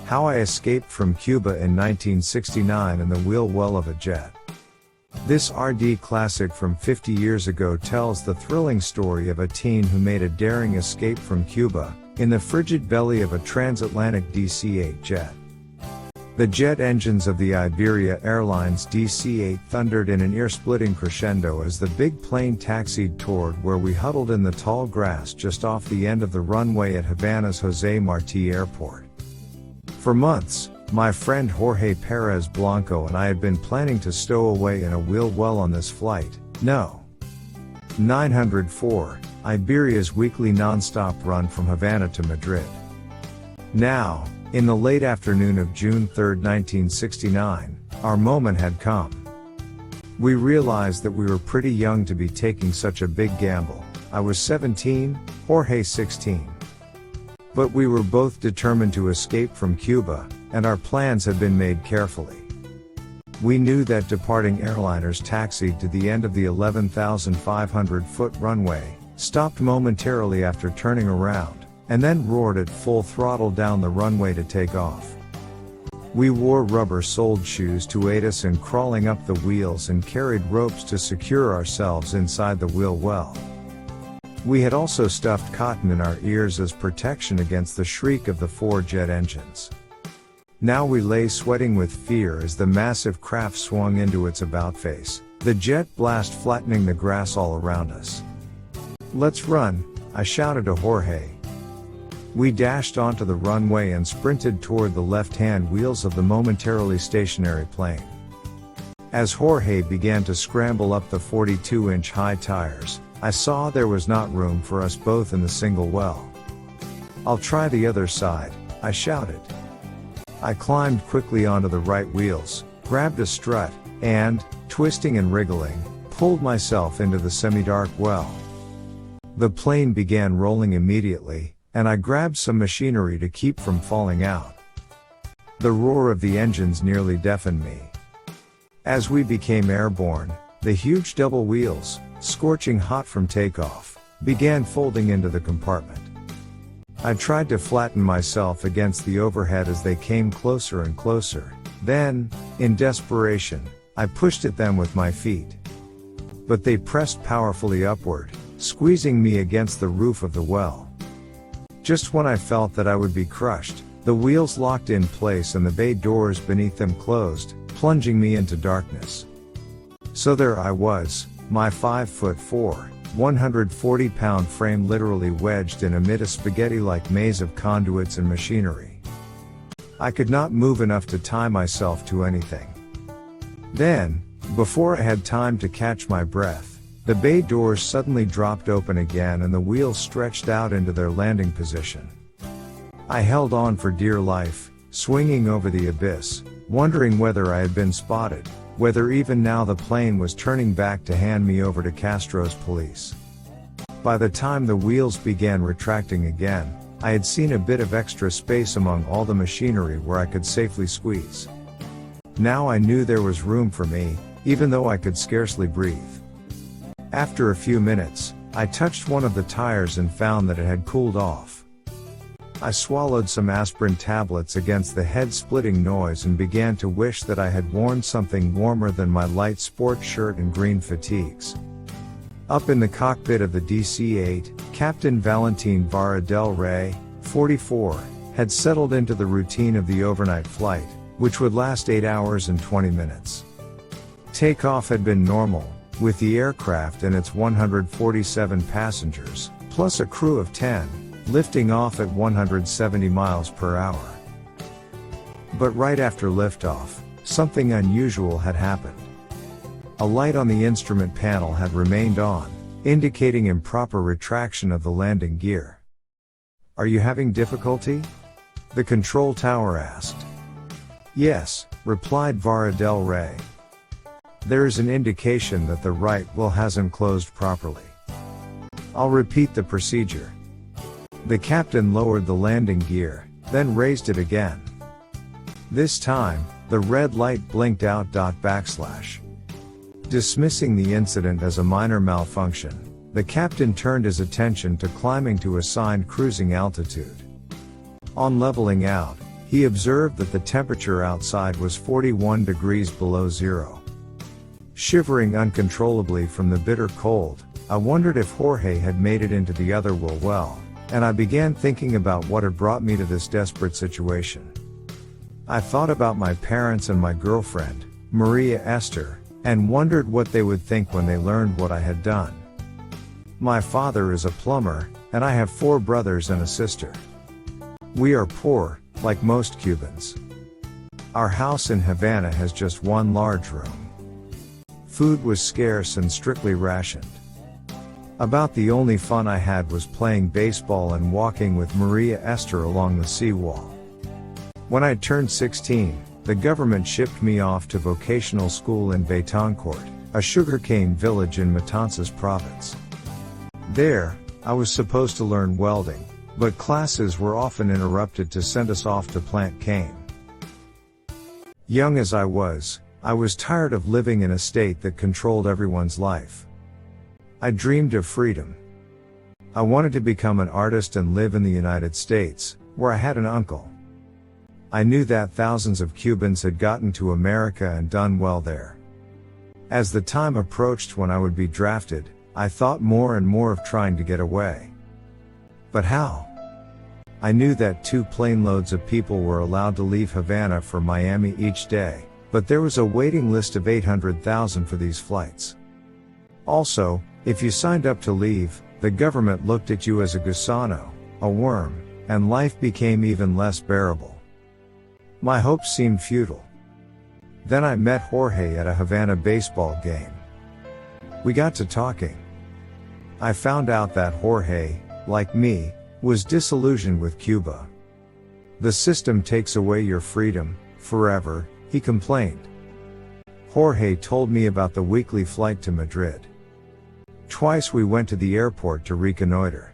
How I Escaped from Cuba in 1969 in the Wheel Well of a Jet. This RD classic from 50 years ago tells the thrilling story of a teen who made a daring escape from Cuba, in the frigid belly of a transatlantic DC-8 jet. The jet engines of the Iberia Airlines DC-8 thundered in an ear-splitting crescendo as the big plane taxied toward where we huddled in the tall grass just off the end of the runway at Havana's Jose Marti Airport. For months, my friend Jorge Perez Blanco and I had been planning to stow away in a wheel well on this flight, No. 904, Iberia's weekly non-stop run from Havana to Madrid. Now, in the late afternoon of June 3, 1969, our moment had come. We realized that we were pretty young to be taking such a big gamble. I was 17, Jorge 16. But we were both determined to escape from Cuba, and our plans had been made carefully. We knew that departing airliners taxied to the end of the 11,500-foot runway, stopped momentarily after turning around, and then roared at full throttle down the runway to take off. We wore rubber-soled shoes to aid us in crawling up the wheels and carried ropes to secure ourselves inside the wheel well. We had also stuffed cotton in our ears as protection against the shriek of the 4 jet engines. Now we lay sweating with fear as the massive craft swung into its about-face, the jet blast flattening the grass all around us. "Let's run," I shouted to Jorge. We dashed onto the runway and sprinted toward the left-hand wheels of the momentarily stationary plane. As Jorge began to scramble up the 42-inch high tires, I saw there was not room for us both in the single well. "I'll try the other side," I shouted. I climbed quickly onto the right wheels, grabbed a strut, and, twisting and wriggling, pulled myself into the semi-dark well. The plane began rolling immediately, and I grabbed some machinery to keep from falling out. The roar of the engines nearly deafened me. As we became airborne, the huge double wheels, scorching hot from takeoff, began folding into the compartment. I tried to flatten myself against the overhead as they came closer and closer. Then, in desperation, I pushed at them with my feet. But they pressed powerfully upward, squeezing me against the roof of the well. Just when I felt that I would be crushed, the wheels locked in place and the bay doors beneath them closed, plunging me into darkness. So there I was, my 5'4", 140-pound frame literally wedged in amid a spaghetti-like maze of conduits and machinery. I could not move enough to tie myself to anything. Then, before I had time to catch my breath, the bay doors suddenly dropped open again and the wheels stretched out into their landing position. I held on for dear life, swinging over the abyss, wondering whether I had been spotted, whether even now the plane was turning back to hand me over to Castro's police. By the time the wheels began retracting again, I had seen a bit of extra space among all the machinery where I could safely squeeze. Now I knew there was room for me, even though I could scarcely breathe. After a few minutes, I touched one of the tires and found that it had cooled off. I swallowed some aspirin tablets against the head-splitting noise and began to wish that I had worn something warmer than my light sport shirt and green fatigues. Up in the cockpit of the DC-8, Captain Valentin Vara del Rey, 44, had settled into the routine of the overnight flight, which would last 8 hours and 20 minutes. Takeoff had been normal, with the aircraft and its 147 passengers, plus a crew of 10, lifting off at 170 miles per hour. But right after liftoff, something unusual had happened. A light on the instrument panel had remained on, indicating improper retraction of the landing gear. "Are you having difficulty?" the control tower asked. "Yes," replied Vara del Rey. "There is an indication that the right wheel hasn't closed properly." "I'll repeat the procedure." The captain lowered the landing gear, then raised it again. This time, the red light blinked out. Dismissing the incident as a minor malfunction, the captain turned his attention to climbing to assigned cruising altitude. On leveling out, He observed that the temperature outside was 41 degrees below zero. Shivering uncontrollably from the bitter cold, I wondered if Jorge had made it into the other world well, and I began thinking about what had brought me to this desperate situation. I thought about my parents and my girlfriend, Maria Esther, and wondered what they would think when they learned what I had done. My father is a plumber, and I have 4 brothers and a sister. We are poor, like most Cubans. Our house in Havana has just one large room. Food was scarce and strictly rationed. About the only fun I had was playing baseball and walking with Maria Esther along the seawall. When I turned 16, the government shipped me off to vocational school in Betancourt, a sugarcane village in Matanzas province. There, I was supposed to learn welding, but classes were often interrupted to send us off to plant cane. Young as I was tired of living in a state that controlled everyone's life. I dreamed of freedom. I wanted to become an artist and live in the United States, where I had an uncle. I knew that thousands of Cubans had gotten to America and done well there. As the time approached when I would be drafted, I thought more and more of trying to get away. But how? I knew that 2 plane loads of people were allowed to leave Havana for Miami each day, but there was a waiting list of 800,000 for these flights. Also, if you signed up to leave, the government looked at you as a gusano, a worm, and life became even less bearable. My hopes seemed futile. Then I met Jorge at a Havana baseball game. We got to talking. I found out that Jorge, like me, was disillusioned with Cuba. The system takes away your freedom, forever, he complained. Jorge told me about the weekly flight to Madrid. Twice we went to the airport to reconnoiter.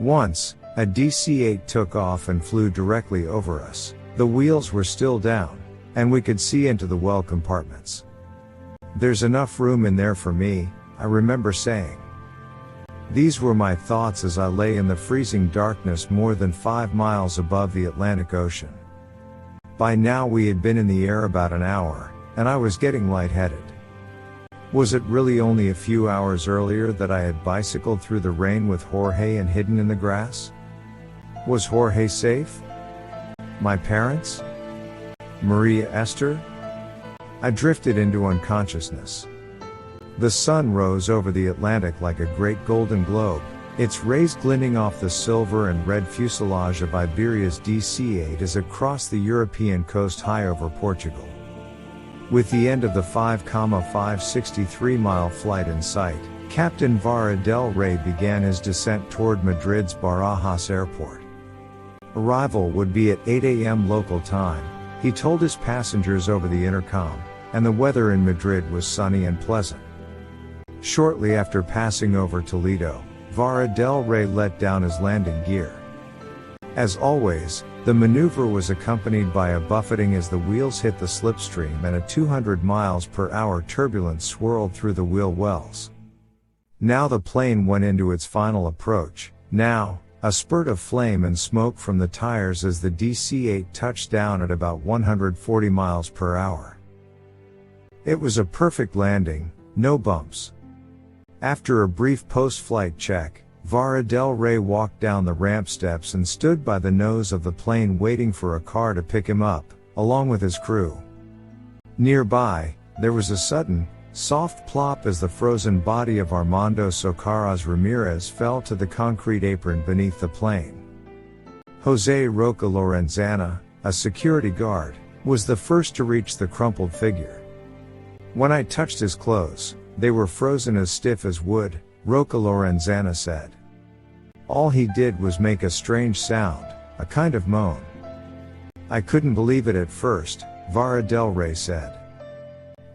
Once, a DC-8 took off and flew directly over us. The wheels were still down, and we could see into the well compartments. "There's enough room in there for me," I remember saying. These were my thoughts as I lay in the freezing darkness more than 5 miles above the Atlantic Ocean. By now we had been in the air about an hour, and I was getting lightheaded. Was it really only a few hours earlier that I had bicycled through the rain with Jorge and hidden in the grass? Was Jorge safe? My parents? Maria Esther? I drifted into unconsciousness. The sun rose over the Atlantic like a great golden globe, its rays glinting off the silver and red fuselage of Iberia's DC-8 as it crossed the European coast high over Portugal. With the end of the 5,563-mile flight in sight, Captain Vara del Rey began his descent toward Madrid's Barajas airport. Arrival would be at 8 a.m. local time, he told his passengers over the intercom, and the weather in Madrid was sunny and pleasant. Shortly after passing over Toledo, Vara del Rey let down his landing gear. As always, the maneuver was accompanied by a buffeting as the wheels hit the slipstream and a 200 miles per hour turbulence swirled through the wheel wells. Now the plane went into its final approach, now, a spurt of flame and smoke from the tires as the DC-8 touched down at about 140 miles per hour. It was a perfect landing, no bumps. After a brief post-flight check, Vara del Rey walked down the ramp steps and stood by the nose of the plane waiting for a car to pick him up, along with his crew. Nearby, there was a sudden, soft plop as the frozen body of Armando Socarrás Ramirez fell to the concrete apron beneath the plane. Jose Roca Lorenzana, a security guard, was the first to reach the crumpled figure. When I touched his clothes, they were frozen as stiff as wood, Roca Lorenzana said. All he did was make a strange sound, a kind of moan. I couldn't believe it at first, Vara del Rey said.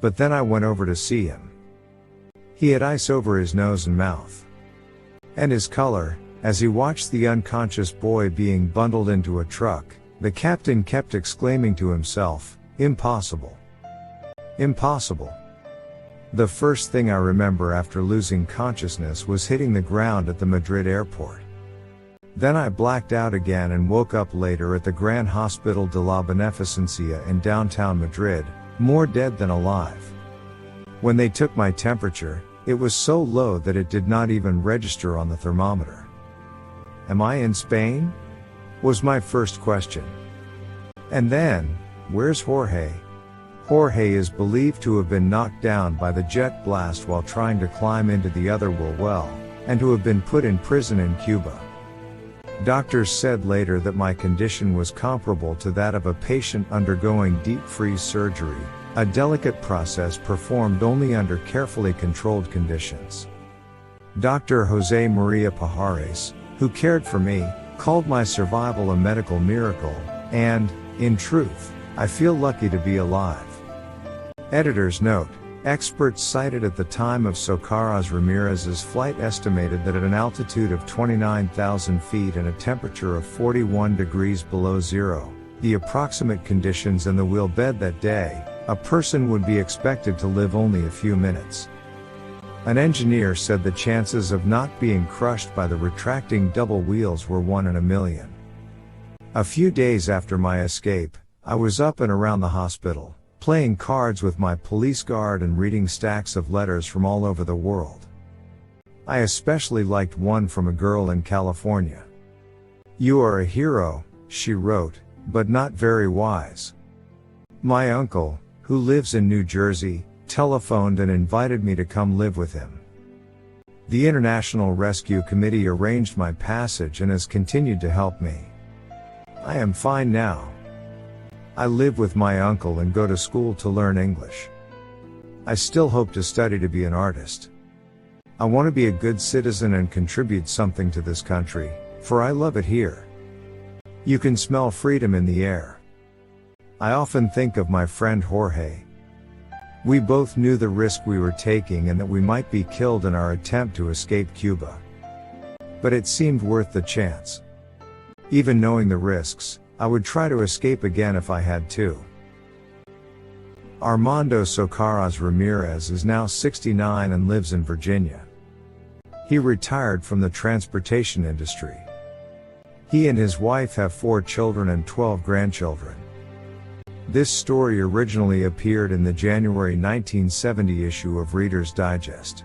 But then I went over to see him. He had ice over his nose and mouth. And his color, as he watched the unconscious boy being bundled into a truck, the captain kept exclaiming to himself, "Impossible. Impossible." The first thing I remember after losing consciousness was hitting the ground at the Madrid airport. Then I blacked out again and woke up later at the Gran Hospital de la Beneficencia in downtown Madrid, more dead than alive. When they took my temperature, it was so low that it did not even register on the thermometer. Am I in Spain? Was my first question. And then, where's Jorge? Jorge is believed to have been knocked down by the jet blast while trying to climb into the otherworld well, and to have been put in prison in Cuba. Doctors said later that my condition was comparable to that of a patient undergoing deep freeze surgery, a delicate process performed only under carefully controlled conditions. Dr. Jose Maria Pajares, who cared for me, called my survival a medical miracle, and, in truth, I feel lucky to be alive. Editor's note: experts cited at the time of Socarrás Ramirez's flight estimated that at an altitude of 29,000 feet and a temperature of 41 degrees below zero, the approximate conditions in the wheel bed that day, a person would be expected to live only a few minutes. An engineer said the chances of not being crushed by the retracting double wheels were 1 in a million. A few days after my escape, I was up and around the hospital, playing cards with my police guard and reading stacks of letters from all over the world. I especially liked one from a girl in California. "You are a hero," she wrote, "but not very wise. My uncle, who lives in New Jersey, telephoned and invited me to come live with him. The International Rescue Committee arranged my passage and has continued to help me. I am fine now. I live with my uncle and go to school to learn English. I still hope to study to be an artist. I want to be a good citizen and contribute something to this country, for I love it here. You can smell freedom in the air. I often think of my friend Jorge. We both knew the risk we were taking and that we might be killed in our attempt to escape Cuba. But it seemed worth the chance. Even knowing the risks, I would try to escape again if I had to." Armando Socarrás Ramirez is now 69 and lives in Virginia. He retired from the transportation industry. He and his wife have 4 children and 12 grandchildren. This story originally appeared in the January 1970 issue of Reader's Digest.